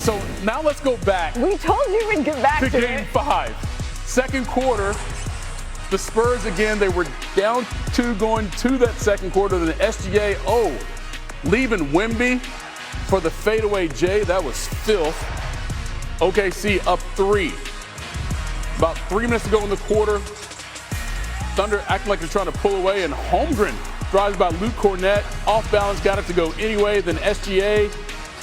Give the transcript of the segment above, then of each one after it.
So now let's go back. We told you we'd get back to Game it. 5. Second quarter, the Spurs again, they were down 2 going to that second quarter. Then SGA, leaving Wemby for the fadeaway J. That was filth. OKC up 3. About 3 minutes to go in the quarter. Thunder acting like they're trying to pull away, and Holmgren drives by Luke Cornett. Off balance, got it to go anyway. Then SGA,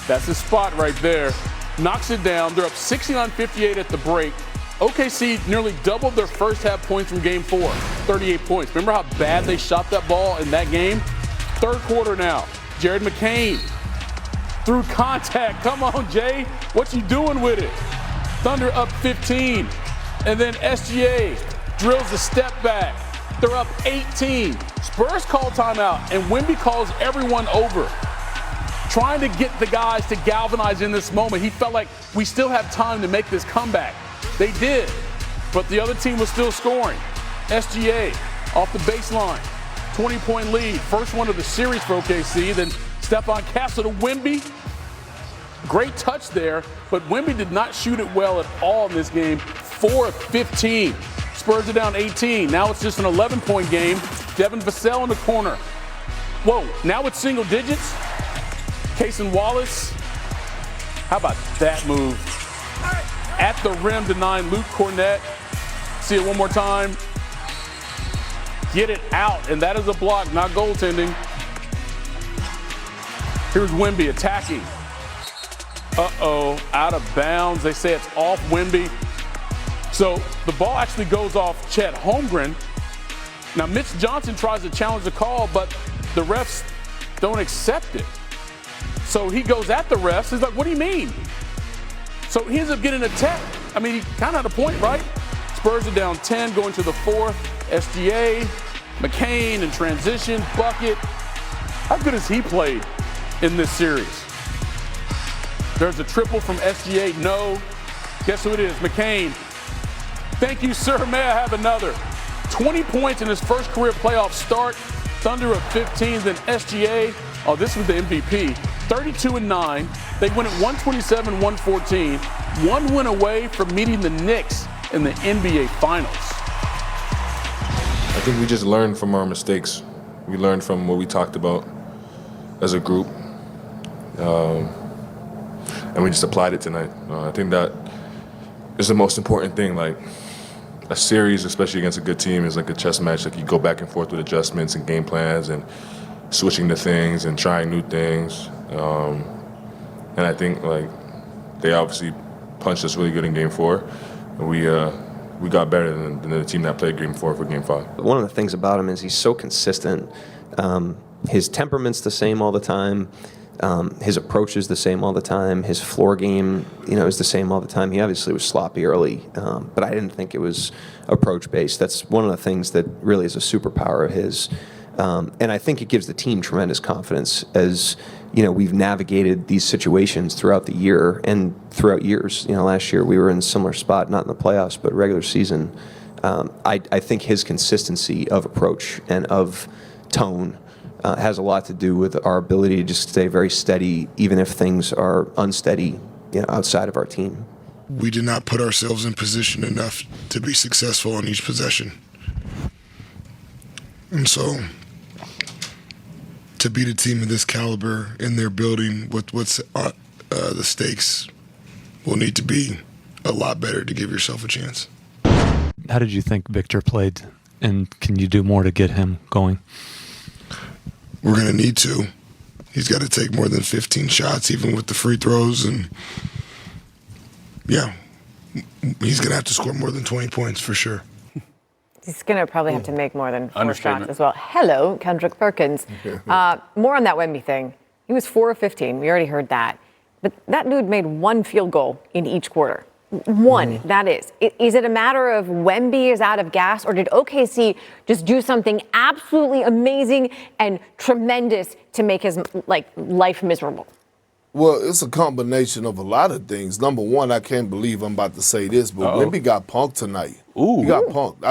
that's his spot right there, knocks it down. They're up 69-58 at the break. OKC nearly doubled their first half points from game 4, 38 points. Remember how bad they shot that ball in that game? Third quarter now. Jared McCain through contact. Come on, Jay. What you doing with it? Thunder up 15. And then SGA drills the step back. They're up 18. Spurs call timeout, and Wemby calls everyone over, trying to get the guys to galvanize in this moment. He felt like we still have time to make this comeback. They did, but the other team was still scoring. SGA off the baseline, 20-point lead. First one of the series for OKC. Then Stephon Castle to Wemby. Great touch there, but Wemby did not shoot it well at all in this game. 4 of 15. Spurs are down 18. Now it's just an 11-point game. Devin Vassell in the corner. Whoa, now it's single digits. Cason Wallace. How about that move? At the rim, denying Luke Cornett. See it one more time. Get it out, and that is a block, not goaltending. Here's Wemby attacking. Out of bounds. They say it's off Wemby. So the ball actually goes off Chet Holmgren. Now Mitch Johnson tries to challenge the call, but the refs don't accept it. So he goes at the refs. He's like, what do you mean? So he ends up getting a tech. I mean, he kind of had a point, right? Spurs are down 10 going to the fourth. SGA, McCain in transition, bucket. How good has he played in this series? There's a triple from SGA, no. Guess who it is? McCain. Thank you, sir. May I have another? 20 points in his first career playoff start. Thunder up 15, then SGA. Oh, this was the MVP. 32-9. They win at 127-114. 1 win away from meeting the Knicks in the NBA Finals. I think we just learned from our mistakes. We learned from what we talked about as a group. And we just applied it tonight. I think that is the most important thing. Like, a series, especially against a good team, is like a chess match. Like, you go back and forth with adjustments and game plans and switching to things and trying new things. And I think, like, they obviously punched us really good in Game 4. And we got better than the team that played Game 4 for Game 5. One of the things about him is he's so consistent. His temperament's the same all the time. His approach is the same all the time. His floor game, is the same all the time. He obviously was sloppy early, but I didn't think it was approach-based. That's one of the things that really is a superpower of his. And I think it gives the team tremendous confidence as, we've navigated these situations throughout the year and throughout years. Last year we were in a similar spot, not in the playoffs, but regular season. I think his consistency of approach and of tone has a lot to do with our ability to just stay very steady, even if things are unsteady, outside of our team. We did not put ourselves in position enough to be successful on each possession. And so, to beat a team of this caliber in their building, what's the stakes will need to be a lot better to give yourself a chance. How did you think Victor played, and can you do more to get him going? We're going to need to. He's got to take more than 15 shots, even with the free throws. And, yeah, he's going to have to score more than 20 points for sure. He's going to probably have to make more than 4 shots as well. Hello, Kendrick Perkins. More on that Wemby thing. He was 4 of 15. We already heard that. But that dude made 1 field goal in each quarter. 1, that is. Is it a matter of Wemby is out of gas, or did OKC just do something absolutely amazing and tremendous to make his life miserable? Well, it's a combination of a lot of things. Number one, I can't believe I'm about to say this, but Wemby got punked tonight. He got punked.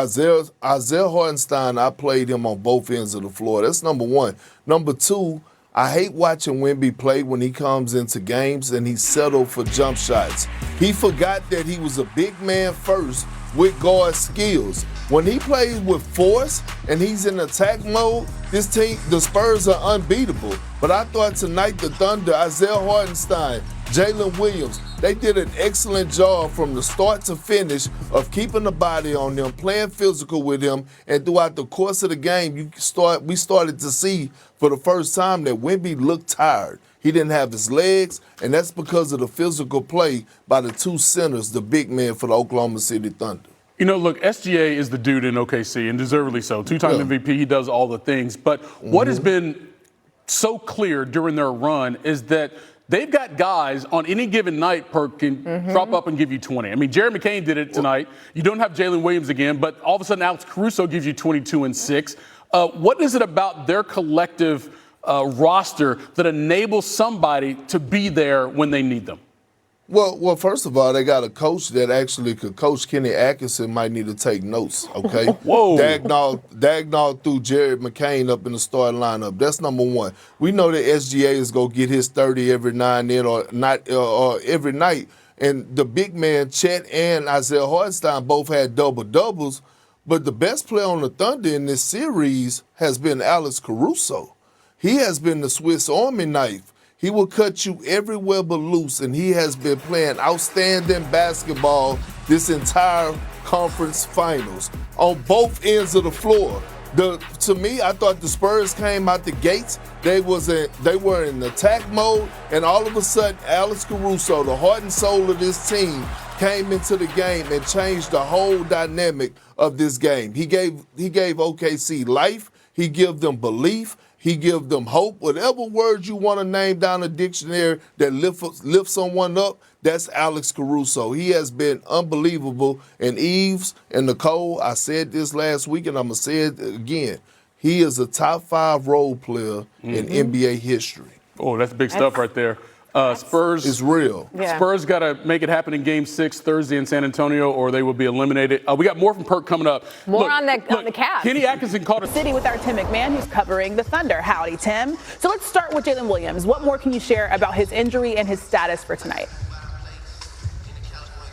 Isaiah Hartenstein, I played him on both ends of the floor. That's number one. Number two, I hate watching Wemby play when he comes into games and he settled for jump shots. He forgot that he was a big man first with guard skills. When he plays with force and he's in attack mode, this team, the Spurs are unbeatable. But I thought tonight the Thunder, Isaiah Hartenstein, Jalen Williams, they did an excellent job from the start to finish of keeping the body on him, playing physical with him, and throughout the course of the game, we started to see for the first time that Wemby looked tired. He didn't have his legs, and that's because of the physical play by the two centers, the big men for the Oklahoma City Thunder. You know, look, SGA is the dude in OKC, and deservedly so. Two-time MVP, he does all the things. But what has been so clear during their run is that they've got guys on any given night, Perk, can drop up and give you 20. I mean, Jared McCain did it tonight. You don't have Jalen Williams again, but all of a sudden Alex Caruso gives you 22 and 6. What is it about their collective roster that enables somebody to be there when they need them? Well, first of all, they got a coach that actually could coach. Kenny Atkinson might need to take notes, okay? Whoa. Dagnall threw Jared McCain up in the starting lineup. That's number one. We know that SGA is going to get his 30 every now and then or every night. And the big man, Chet and Isaiah Hartenstein, both had double-doubles. But the best player on the Thunder in this series has been Alex Caruso. He has been the Swiss Army knife. He will cut you everywhere but loose, and he has been playing outstanding basketball this entire conference finals on both ends of the floor. To me, I thought the Spurs came out the gates. They were in attack mode, and all of a sudden, Alex Caruso, the heart and soul of this team, came into the game and changed the whole dynamic of this game. He gave OKC life. He gave them belief. He gives them hope. Whatever words you want to name down a dictionary that lift someone up, that's Alex Caruso. He has been unbelievable. And Eves and Nicole, I said this last week and I'm going to say it again. He is a top 5 role player in NBA history. Oh, that's big stuff right there. Spurs is real. Yeah. Spurs got to make it happen in Game 6 Thursday in San Antonio, or they will be eliminated. We got more from Perk coming up. More on the Cavs. Kenny Atkinson called it. City with our Tim McMahon, who's covering the Thunder. Howdy, Tim. So let's start with Jalen Williams. What more can you share about his injury and his status for tonight?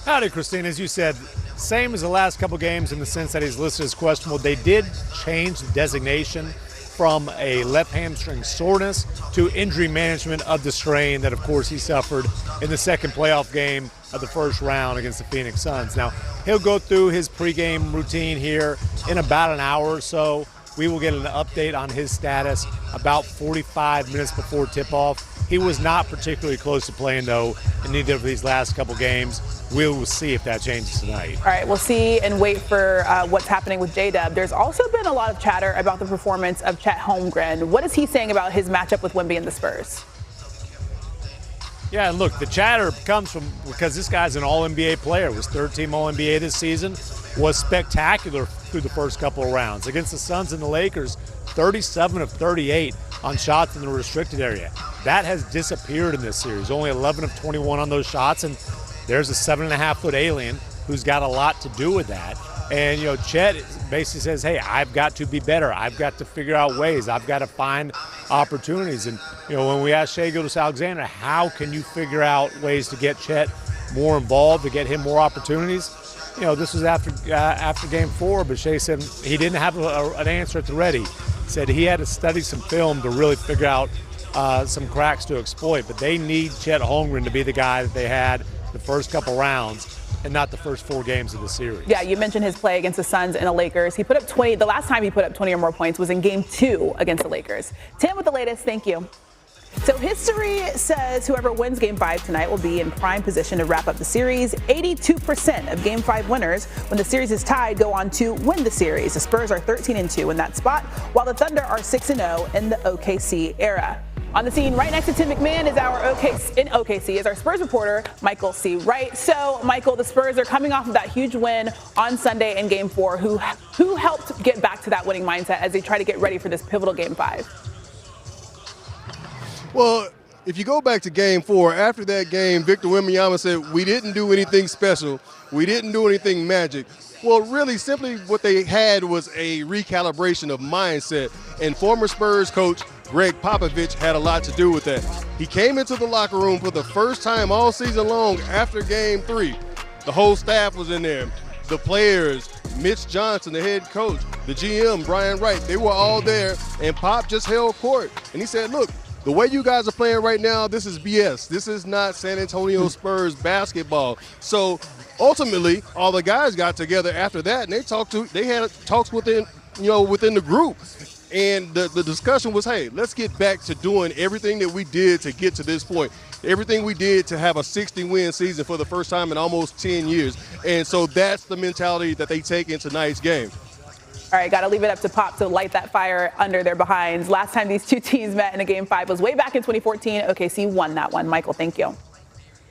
Howdy, Christine. As you said, same as the last couple games in the sense that he's listed as questionable. They did change the designation from a left hamstring soreness to injury management of the strain that, of course, he suffered in the second playoff game of the first round against the Phoenix Suns. Now, he'll go through his pregame routine here in about an hour or so. We will get an update on his status about 45 minutes before tip-off. He was not particularly close to playing, though, in either of these last couple games. We will see if that changes tonight. All right, we'll see and wait for what's happening with J-Dub. There's also been a lot of chatter about the performance of Chet Holmgren. What is he saying about his matchup with Wemby and the Spurs? Yeah, and look, the chatter comes from because this guy's an All-NBA player, was third-team All-NBA this season, was spectacular through the first couple of rounds. Against the Suns and the Lakers, 37 of 38 on shots in the restricted area. That has disappeared in this series, only 11 of 21 on those shots, and there's a 7.5-foot alien who's got a lot to do with that. And, you know, Chet basically says, hey, I've got to be better. I've got to figure out ways. I've got to find opportunities. And, you know, when we asked Shai Gilgeous-Alexander, how can you figure out ways to get Chet more involved, to get him more opportunities? You know, this was after Game 4, but Shai said he didn't have an answer at the ready. He said he had to study some film to really figure out some cracks to exploit. But they need Chet Holmgren to be the guy that they had the first couple rounds and not the first 4 games of the series. Yeah, you mentioned his play against the Suns and the Lakers. He put up 20. The last time he put up 20 or more points was in Game 2 against the Lakers. Tim with the latest. Thank you. So history says whoever wins Game 5 tonight will be in prime position to wrap up the series. 82% of Game 5 winners, when the series is tied, go on to win the series. The Spurs are 13-2 in that spot, while the Thunder are 6-0 in the OKC era. On the scene right next to Tim McMahon is our OKC is our Spurs reporter, Michael C. Wright. So, Michael, the Spurs are coming off of that huge win on Sunday in Game 4. Who helped get back to that winning mindset as they try to get ready for this pivotal Game 5? Well, if you go back to Game 4, after that game, Victor Wembanyama said, we didn't do anything special. We didn't do anything magic. Well, really, simply what they had was a recalibration of mindset. And former Spurs coach Greg Popovich had a lot to do with that. He came into the locker room for the first time all season long after Game 3. The whole staff was in there. The players, Mitch Johnson, the head coach, the GM, Brian Wright, they were all there, and Pop just held court. And he said, look, the way you guys are playing right now, this is BS. This is not San Antonio Spurs basketball. So ultimately, all the guys got together after that, and they had talks within the group. And the discussion was, hey, let's get back to doing everything that we did to get to this point. Everything we did to have a 60-win season for the first time in almost 10 years. And so that's the mentality that they take in tonight's game. All right, got to leave it up to Pop to light that fire under their behinds. Last time these two teams met in a Game 5 was way back in 2014. OKC won that one. Michael, thank you.